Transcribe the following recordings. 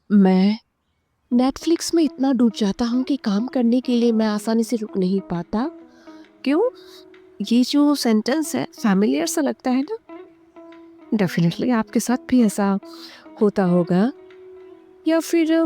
मैं नेटफ्लिक्स में इतना डूब जाता हूँ कि काम करने के लिए मैं आसानी से रुक नहीं पाता। क्यों? ये जो सेंटेंस है फ़ैमिलियर सा लगता है ना? डेफ़िनेटली आपके साथ भी ऐसा होता होगा या फिर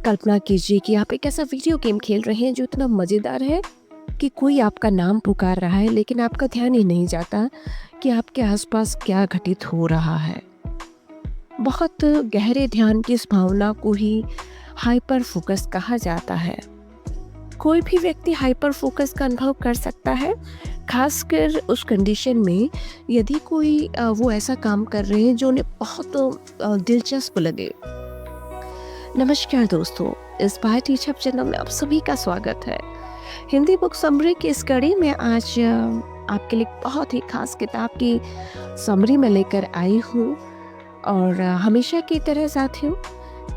कल्पना कीजिए कि आप एक ऐसा वीडियो गेम खेल रहे हैं जो इतना मज़ेदार है कि कोई आपका नाम पुकार रहा है लेकिन आपका ध्यान ही नहीं जाता कि आपके आस-पास क्या घटित हो रहा है। बहुत गहरे ध्यान की इस भावना को ही हाइपर फ़ोकस कहा जाता है। कोई भी व्यक्ति हाइपर फोकस का अनुभव कर सकता है, खासकर उस कंडीशन में यदि कोई वो ऐसा काम कर रहे हैं जो उन्हें बहुत दिलचस्प लगे। नमस्कार दोस्तों, इंस्पायर टीचर चैनल में आप सभी का स्वागत है। हिंदी बुक समरी की इस कड़ी में आज आपके लिए बहुत ही खास किताब की समरी में लेकर आई हूँ और हमेशा की तरह साथियों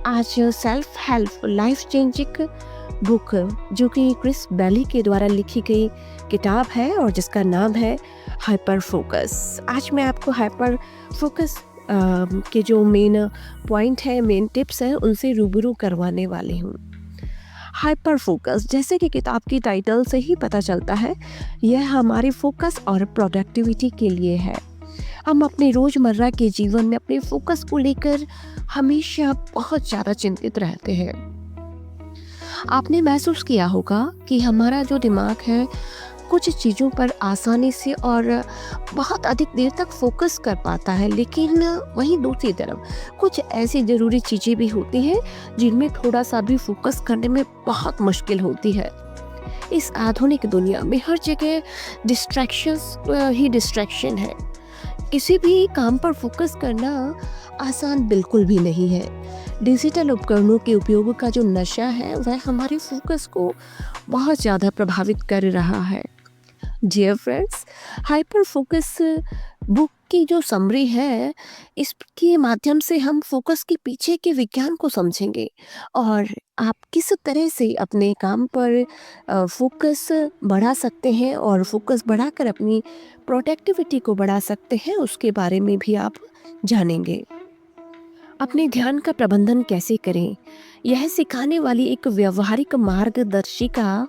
आज self help life changing book जो कि क्रिस बैली के द्वारा लिखी गई किताब है और जिसका नाम है हाइपर फोकस। आज मैं आपको हाइपर फोकस के जो मेन पॉइंट है, मेन टिप्स हैं, उनसे रूबरू करवाने वाली हूँ। हाइपर फोकस जैसे कि किताब की टाइटल से ही पता चलता है, यह हमारे फोकस और प्रोडक्टिविटी के लिए है। हम अपने रोज़मर्रा के जीवन में अपने फोकस को लेकर हमेशा बहुत ज़्यादा चिंतित रहते हैं। आपने महसूस किया होगा कि हमारा जो दिमाग है कुछ चीज़ों पर आसानी से और बहुत अधिक देर तक फोकस कर पाता है, लेकिन वहीं दूसरी तरफ कुछ ऐसी ज़रूरी चीज़ें भी होती हैं जिनमें थोड़ा सा भी फोकस करने में बहुत मुश्किल होती है। इस आधुनिक दुनिया में हर जगह डिस्ट्रैक्शंस ही डिस्ट्रैक्शन है। किसी भी काम पर फोकस करना आसान बिल्कुल भी नहीं है। डिजिटल उपकरणों के उपयोग का जो नशा है वह हमारे फोकस को बहुत ज़्यादा प्रभावित कर रहा है। Dear friends, hyper focus book की जो समरी है, इसके माध्यम से हम फोकस के पीछे के विज्ञान को समझेंगे और आप किस तरह से अपने काम पर फोकस बढ़ा सकते हैं और फोकस बढ़ाकर अपनी प्रोडक्टिविटी को बढ़ा सकते हैं, उसके बारे में भी आप जानेंगे। अपने ध्यान का प्रबंधन कैसे करें, यह सिखाने वाली एक व्यवहारिक मार्गदर्शिका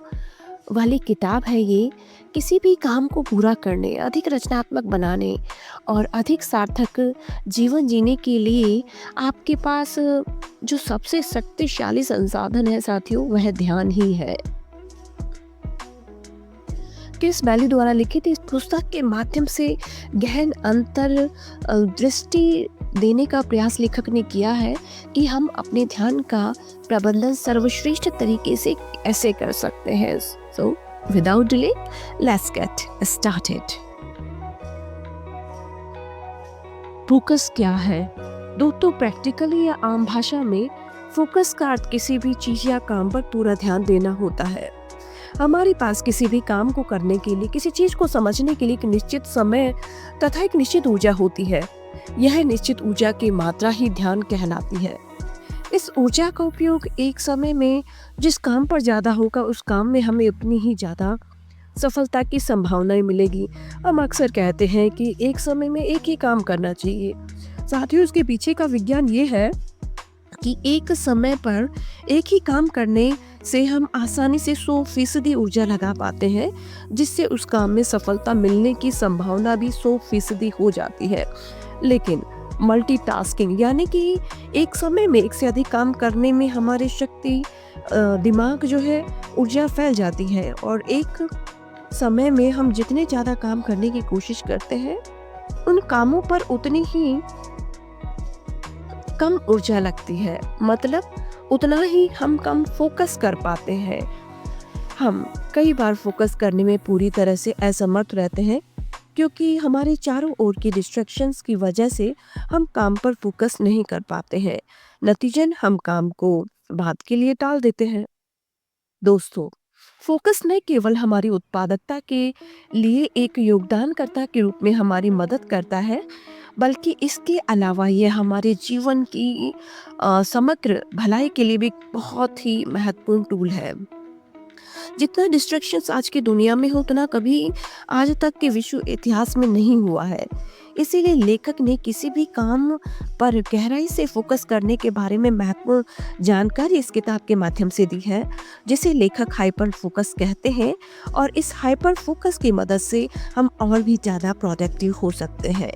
वाली किताब है ये। किसी भी काम को पूरा करने, अधिक रचनात्मक बनाने और अधिक सार्थक जीवन जीने के लिए आपके पास जो सबसे शक्तिशाली संसाधन है साथियों, वह ध्यान ही है। क्रिस बैली द्वारा लिखित इस पुस्तक के माध्यम से गहन अंतर दृष्टि देने का प्रयास लेखक ने किया है कि हम अपने ध्यान का प्रबंधन सर्वश्रेष्ठ तरीके से ऐसे कर सकते हैं। So without delay let's get started. Focus क्या है? दोस्तों, प्रैक्टिकली या आम भाषा में फोकस का अर्थ किसी भी चीज या काम पर पूरा ध्यान देना होता है। हमारे पास किसी भी काम को करने के लिए, किसी चीज को समझने के लिए एक निश्चित समय तथा एक निश्चित ऊर्जा होती है। यह निश्चित ऊर्जा की मात्रा ही ध्यान कहलाती है। इस ऊर्जा का उपयोग एक समय में जिस काम पर ज्यादा होगा, उस काम में हमें उतनी ही ज्यादा सफलता की संभावनाएं मिलेगी। हम अक्सर कहते हैं कि एक समय में एक ही काम करना चाहिए। साथियों, इसके पीछे का विज्ञान ये है कि एक समय पर एक ही काम करने से हम आसानी से 100% ऊर्जा लगा पाते हैं, जिससे उस काम में सफलता मिलने की संभावना भी 100% हो जाती है। लेकिन मल्टीटास्किंग यानी कि एक समय में एक से अधिक काम करने में हमारी शक्ति, दिमाग जो है, ऊर्जा फैल जाती है और एक समय में हम जितने ज़्यादा काम करने की कोशिश करते हैं, उन कामों पर उतनी ही कम ऊर्जा लगती है। मतलब उतना ही हम कम फोकस कर पाते हैं। हम कई बार फोकस करने में पूरी तरह से असमर्थ रहते हैं क्योंकि हमारे चारों ओर की डिस्ट्रैक्शंस की वजह से हम काम पर फोकस नहीं कर पाते हैं। नतीजन हम काम को बाद के लिए टाल देते हैं। दोस्तों, फोकस न केवल हमारी उत्पादकता के लिए एक योगदानकर्ता के रूप में हमारी मदद करता है, बल्कि इसके अलावा यह हमारे जीवन की समग्र भलाई के लिए भी बहुत ही महत्वपूर्ण टूल है। जितना डिस्ट्रैक्शंस आज की दुनिया में हो उतना कभी आज तक के विश्व इतिहास में नहीं हुआ है। इसीलिए लेखक ने किसी भी काम पर गहराई से फोकस करने के बारे में महत्वपूर्ण जानकारी इस किताब के माध्यम से दी है, जिसे लेखक हाइपर फोकस कहते हैं। और इस हाइपर फोकस की मदद से हम और भी ज़्यादा प्रोडक्टिव हो सकते हैं।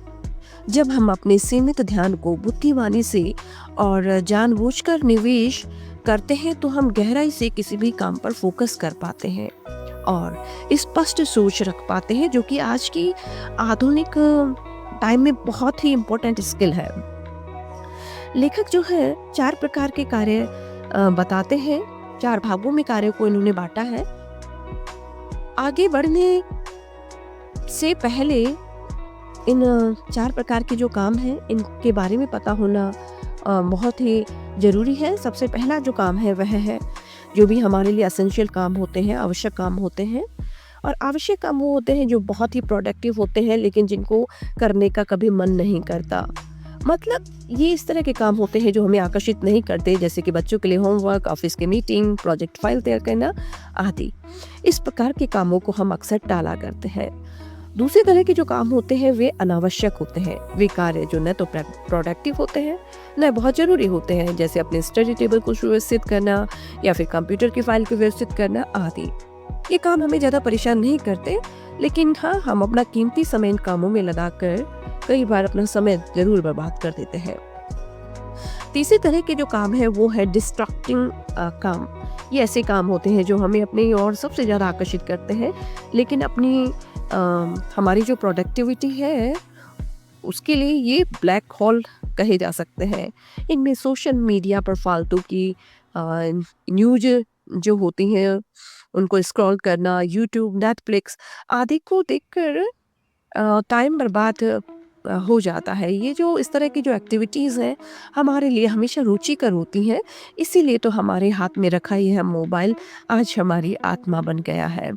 जब हम अपने सीमित ध्यान को बुद्धिमानी से और जानबूझकर निवेश करते हैं तो हम गहराई से किसी भी काम पर फोकस कर पाते हैं और स्पष्ट सोच रख पाते हैं, जो कि आज की आधुनिक टाइम में बहुत ही इम्पोर्टेंट स्किल है। लेखक जो है 4 प्रकार के कार्य बताते हैं। 4 भागों में कार्य को इन्होंने बांटा है। आगे बढ़ने से पहले इन 4 प्रकार के जो काम हैं इनके बारे में पता होना बहुत ही ज़रूरी है। सबसे पहला जो काम है वह है जो भी हमारे लिए एसेंशियल काम होते हैं, आवश्यक काम होते हैं। और आवश्यक काम वो होते हैं जो बहुत ही प्रोडक्टिव होते हैं लेकिन जिनको करने का कभी मन नहीं करता। मतलब ये इस तरह के काम होते हैं जो हमें आकर्षित नहीं करते, जैसे कि बच्चों के लिए होमवर्क, ऑफिस की मीटिंग, प्रोजेक्ट फाइल तैयार करना आदि। इस प्रकार के कामों को हम अक्सर टाला करते हैं। दूसरी तरह के जो काम होते हैं वे अनावश्यक होते हैं। वे कार्य जो न तो प्रोडक्टिव होते हैं न बहुत ज़रूरी होते हैं, जैसे अपने स्टडी टेबल को सुव्यवस्थित करना या फिर कंप्यूटर की फाइल को व्यवस्थित करना आदि। ये काम हमें ज़्यादा परेशान नहीं करते, लेकिन हाँ, हम अपना कीमती समय इन कामों में लगाकर कई बार अपना समय ज़रूर बर्बाद कर देते हैं। तीसरी तरह के जो काम है वो है डिस्ट्रैक्टिंग काम। ये ऐसे काम होते हैं जो हमें अपनी ओर सबसे ज़्यादा आकर्षित करते हैं, लेकिन अपनी हमारी जो प्रोडक्टिविटी है उसके लिए ये ब्लैक होल कहे जा सकते हैं। इनमें सोशल मीडिया पर फालतू की न्यूज़ जो होती हैं उनको स्क्रॉल करना, यूट्यूब, नेटफ्लिक्स आदि को देखकर टाइम बर्बाद हो जाता है। ये जो इस तरह की जो एक्टिविटीज़ हैं हमारे लिए हमेशा रुचिकर होती हैं, इसीलिए तो हमारे हाथ में रखा ही है मोबाइल आज हमारी आत्मा बन गया है।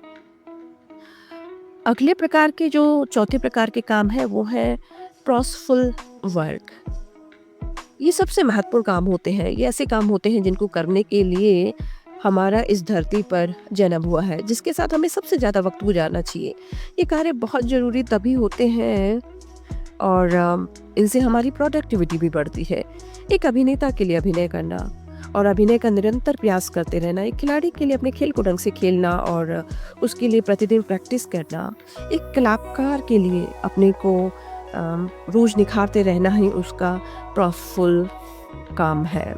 अगले प्रकार के जो चौथे प्रकार के काम है वो है प्रोसफुल वर्क। ये सबसे महत्वपूर्ण काम होते हैं। ये ऐसे काम होते हैं जिनको करने के लिए हमारा इस धरती पर जन्म हुआ है, जिसके साथ हमें सबसे ज़्यादा वक्त गुजारना चाहिए। ये कार्य बहुत ज़रूरी तभी होते हैं और इनसे हमारी प्रोडक्टिविटी भी बढ़ती है। एक अभिनेता के लिए अभिनय करना और अभिनय का निरंतर प्रयास करते रहना, एक खिलाड़ी के लिए अपने खेल को ढंग से खेलना और उसके लिए प्रतिदिन प्रैक्टिस करना, एक कलाकार के लिए अपने को रोज़ निखारते रहना ही उसका प्रॉफुल काम है।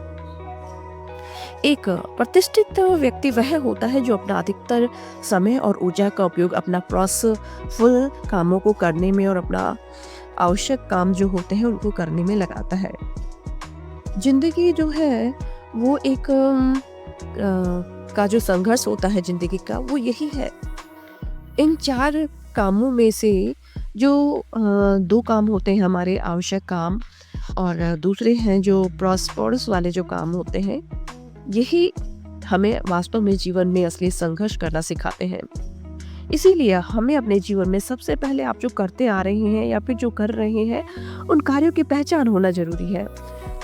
एक प्रतिष्ठित व्यक्ति वह होता है जो अपना अधिकतर समय और ऊर्जा का उपयोग अपना प्रॉसफुल कामों को करने में और अपना आवश्यक काम जो होते हैं उनको करने में लगाता है। जिंदगी जो है वो एक का जो संघर्ष होता है जिंदगी का वो यही है। इन 4 कामों में से जो 2 काम होते हैं हमारे आवश्यक काम और दूसरे हैं जो प्रॉस्पर्स वाले जो काम होते हैं, यही हमें वास्तव में जीवन में असली संघर्ष करना सिखाते हैं। इसीलिए हमें अपने जीवन में सबसे पहले आप जो करते आ रहे हैं या फिर जो कर रहे हैं उन कार्यों की पहचान होना जरूरी है,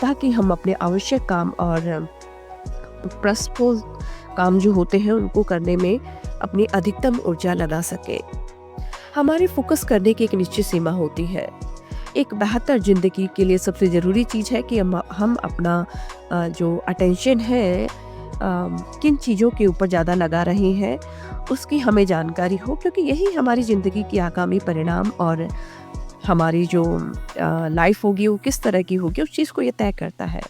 ताकि हम अपने आवश्यक काम और प्रॉस्पर्स काम जो होते हैं उनको करने में अपनी अधिकतम ऊर्जा लगा सके। हमारे फोकस करने की एक निश्चित सीमा होती है। एक बेहतर ज़िंदगी के लिए सबसे ज़रूरी चीज़ है कि हम अपना जो अटेंशन है किन चीज़ों के ऊपर ज़्यादा लगा रहे हैं उसकी हमें जानकारी हो, क्योंकि यही हमारी ज़िंदगी की आगामी परिणाम और हमारी जो लाइफ होगी वो किस तरह की होगी उस चीज़ को ये तय करता है।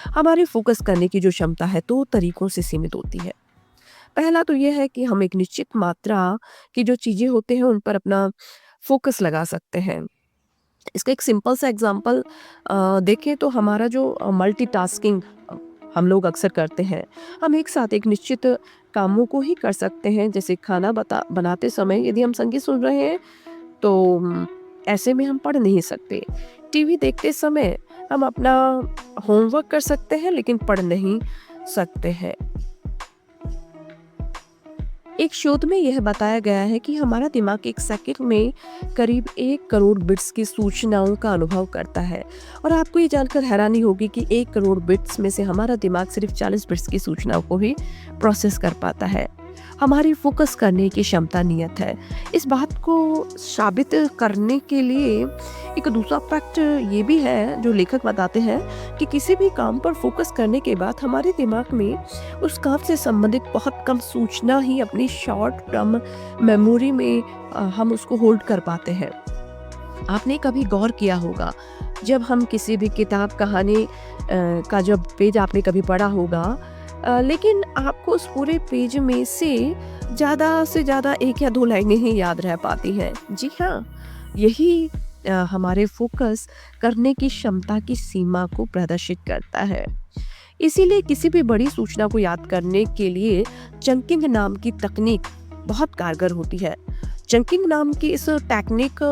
हमारे फोकस करने की जो क्षमता है 2 तरीक़ों से सीमित होती है। पहला तो ये है कि हम एक निश्चित मात्रा की जो चीज़ें होते हैं उन पर अपना फोकस लगा सकते हैं। इसका एक सिंपल सा एग्जांपल देखें तो हमारा जो मल्टीटास्किंग हम लोग अक्सर करते हैं, हम एक साथ एक निश्चित कामों को ही कर सकते हैं। जैसे खाना बनाते समय यदि हम संगीत सुन रहे हैं तो ऐसे में हम पढ़ नहीं सकते। टीवी देखते समय हम अपना होमवर्क कर सकते हैं लेकिन पढ़ नहीं सकते हैं। एक शोध में यह बताया गया है कि हमारा दिमाग एक सेकंड में करीब 1 करोड़ बिट्स की सूचनाओं का अनुभव करता है, और आपको ये जानकर हैरानी होगी कि 1 करोड़ बिट्स में से हमारा दिमाग सिर्फ 40 बिट्स की सूचनाओं को ही प्रोसेस कर पाता है। हमारी फोकस करने की क्षमता नियत है। इस बात को साबित करने के लिए एक दूसरा फैक्ट ये भी है जो लेखक बताते हैं कि किसी भी काम पर फोकस करने के बाद हमारे दिमाग में उस काम से संबंधित बहुत कम सूचना ही अपनी शॉर्ट टर्म मेमोरी में हम उसको होल्ड कर पाते हैं। आपने कभी गौर किया होगा, जब हम किसी भी किताब कहानी का जब पेज आपने कभी पढ़ा होगा, लेकिन आपको उस पूरे पेज में से ज़्यादा 1 या 2 लाइनें ही याद रह पाती हैं। जी हाँ, यही हमारे फोकस करने की क्षमता की सीमा को प्रदर्शित करता है। इसीलिए किसी भी बड़ी सूचना को याद करने के लिए चंकिंग नाम की तकनीक बहुत कारगर होती है। चंकिंग नाम की इस टेक्निक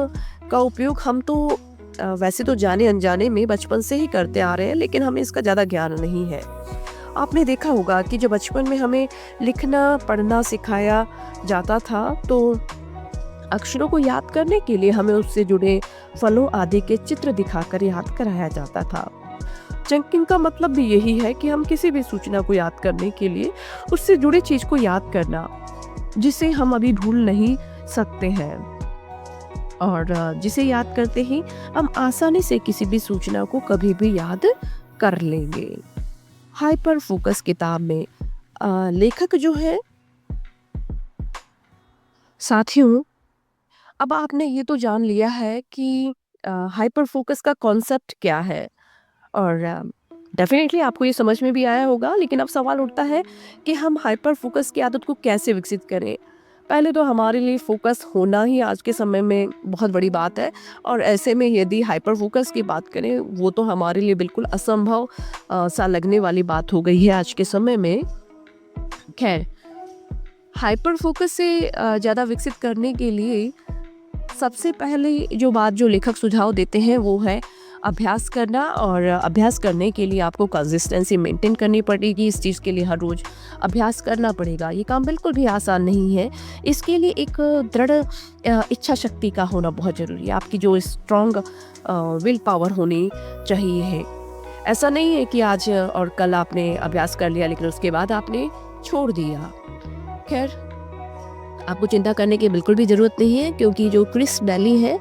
का उपयोग हम तो वैसे तो जाने अनजाने में बचपन से ही करते आ रहे हैं, लेकिन हमें इसका ज़्यादा ज्ञान नहीं है। आपने देखा होगा कि जब बचपन में हमें लिखना पढ़ना सिखाया जाता था, तो अक्षरों को याद करने के लिए हमें उससे जुड़े फलों आदि के चित्र दिखाकर याद कराया जाता था। चंकिंग का मतलब भी यही है कि हम किसी भी सूचना को याद करने के लिए उससे जुड़ी चीज को याद करना, जिसे हम अभी भूल नहीं सकते हैं, और जिसे याद करते ही हम आसानी से किसी भी सूचना को कभी भी याद कर लेंगे। हाइपर फोकस किताब में लेखक जो है, साथियों, अब आपने ये तो जान लिया है कि हाइपर फोकस का कॉन्सेप्ट क्या है, और डेफिनेटली आपको ये समझ में भी आया होगा। लेकिन अब सवाल उठता है कि हम हाइपर फोकस की आदत को कैसे विकसित करें। पहले तो हमारे लिए फोकस होना ही आज के समय में बहुत बड़ी बात है, और ऐसे में यदि हाइपर फोकस की बात करें, वो तो हमारे लिए बिल्कुल असंभव सा लगने वाली बात हो गई है आज के समय में। खैर, हाइपर फोकस से ज़्यादा विकसित करने के लिए सबसे पहले जो बात जो लेखक सुझाव देते हैं वो है अभ्यास करना। और अभ्यास करने के लिए आपको कंसिस्टेंसी मेंटेन करनी पड़ेगी। इस चीज़ के लिए हर रोज़ अभ्यास करना पड़ेगा। ये काम बिल्कुल भी आसान नहीं है। इसके लिए एक दृढ़ इच्छा शक्ति का होना बहुत ज़रूरी है। आपकी जो स्ट्रॉन्ग विल पावर होनी चाहिए है। ऐसा नहीं है कि आज और कल आपने अभ्यास कर लिया लेकिन उसके बाद आपने छोड़ दिया। खैर, आपको चिंता करने की बिल्कुल भी ज़रूरत नहीं है, क्योंकि जो क्रिस डेली है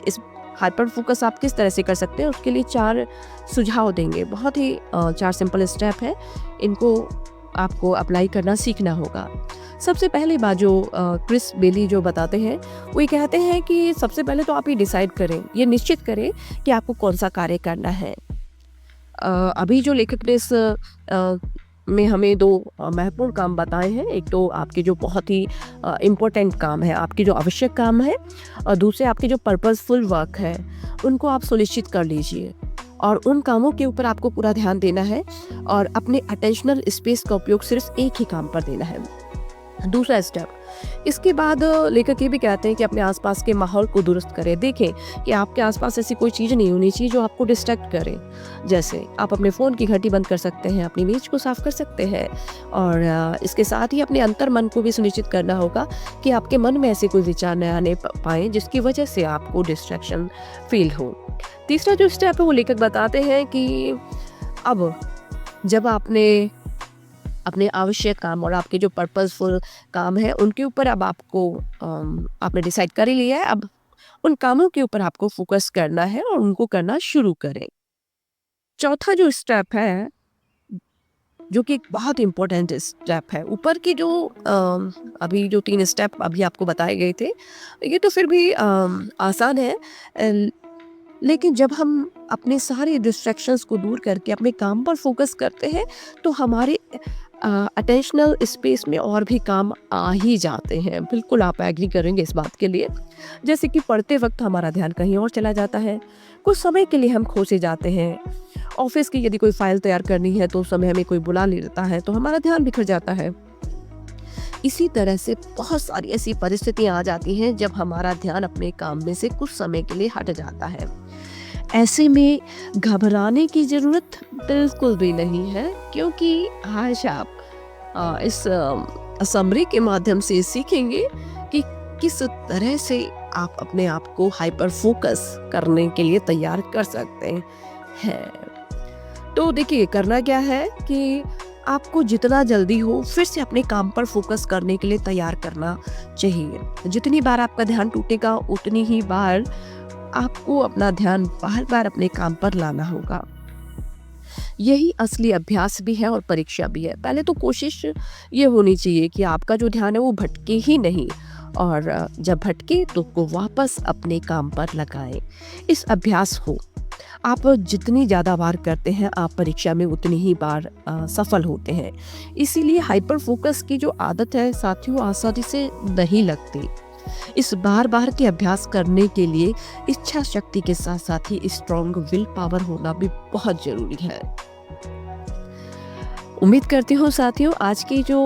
इस हाइपर फोकस आप किस तरह से कर सकते हैं उसके लिए 4 सुझाव देंगे। बहुत ही 4 सिंपल स्टेप है, इनको आपको अप्लाई करना सीखना होगा। सबसे पहली बात जो क्रिस बेली जो बताते हैं, वो ये कहते हैं कि सबसे पहले तो आप ये डिसाइड करें, ये निश्चित करें कि आपको कौन सा कार्य करना है। अभी जो लेखक ने इस में हमें 2 महत्वपूर्ण काम बताए हैं। एक तो आपके जो बहुत ही इम्पोर्टेंट काम है, आपके जो आवश्यक काम है, और दूसरे आपके जो पर्पसफुल वर्क है, उनको आप सुनिश्चित कर लीजिए, और उन कामों के ऊपर आपको पूरा ध्यान देना है, और अपने अटेंशनल स्पेस का उपयोग सिर्फ एक ही काम पर देना है। दूसरा स्टेप, इसके बाद लेखक ये भी कहते हैं कि अपने आसपास के माहौल को दुरुस्त करें। देखें कि आपके आसपास ऐसी कोई चीज़ नहीं होनी चाहिए जो आपको डिस्ट्रैक्ट करे। जैसे आप अपने फ़ोन की घंटी बंद कर सकते हैं, अपनी मेज को साफ कर सकते हैं, और इसके साथ ही अपने अंतर मन को भी सुनिश्चित करना होगा कि आपके मन में ऐसे कोई विचार न आने पाए जिसकी वजह से आपको डिस्ट्रैक्शन फील हो। तीसरा जो स्टेप है वो लेखक बताते हैं कि अब जब आपने अपने आवश्यक काम और आपके जो पर्पसफुल काम है उनके ऊपर अब आपको आपने डिसाइड कर ही लिया है, अब उन कामों के ऊपर आपको फोकस करना है और उनको करना शुरू करें। चौथा जो स्टेप है, जो कि एक बहुत इम्पोर्टेंट स्टेप है, ऊपर की जो अभी जो 3 स्टेप अभी आपको बताए गए थे, ये तो फिर भी आसान है, लेकिन जब हम अपने सारे डिस्ट्रैक्शंस को दूर करके अपने काम पर फोकस करते हैं तो हमारे अटेंशनल स्पेस में और भी काम आ ही जाते हैं। बिल्कुल आप एग्री करेंगे इस बात के लिए। जैसे कि पढ़ते वक्त हमारा ध्यान कहीं और चला जाता है, कुछ समय के लिए हम खो से जाते हैं। ऑफिस की यदि कोई फाइल तैयार करनी है तो उस समय हमें कोई बुला लेता है तो हमारा ध्यान बिखर जाता है। इसी तरह से बहुत सारी ऐसी परिस्थितियां आ जाती हैं जब हमारा ध्यान अपने काम में से कुछ समय के लिए हट जाता है। ऐसे में घबराने की ज़रूरत बिल्कुल भी नहीं है, क्योंकि आज आप इस समरी के माध्यम से सीखेंगे कि किस तरह से आप अपने आप को हाइपर फोकस करने के लिए तैयार कर सकते हैं। तो देखिए, करना क्या है कि आपको जितना जल्दी हो फिर से अपने काम पर फोकस करने के लिए तैयार करना चाहिए। जितनी बार आपका ध्यान टूटेगा उतनी ही बार आपको अपना ध्यान बार बार अपने काम पर लाना होगा। यही असली अभ्यास भी है और परीक्षा भी है। पहले तो कोशिश ये होनी चाहिए कि आपका जो ध्यान है वो भटके ही नहीं, और जब भटके तो उसको वापस अपने काम पर लगाएं। इस अभ्यास को आप जितनी ज़्यादा बार करते हैं आप परीक्षा में उतनी ही बार सफल होते हैं। इसीलिए हाइपर फोकस की जो आदत है साथियों आसानी से नहीं लगती। इस बार बार के अभ्यास करने के लिए इच्छा शक्ति के साथ साथ ही स्ट्रॉन्ग विल पावर होना भी बहुत जरूरी है। उम्मीद करती हूँ साथियों आज की जो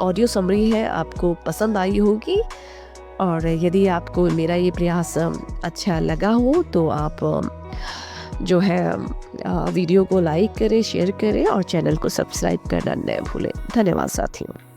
ऑडियो समरी है आपको पसंद आई होगी, और यदि आपको मेरा ये प्रयास अच्छा लगा हो तो आप जो है वीडियो को लाइक करें, शेयर करें और चैनल को सब्सक्राइब करना न भूलें। धन्यवाद साथियों।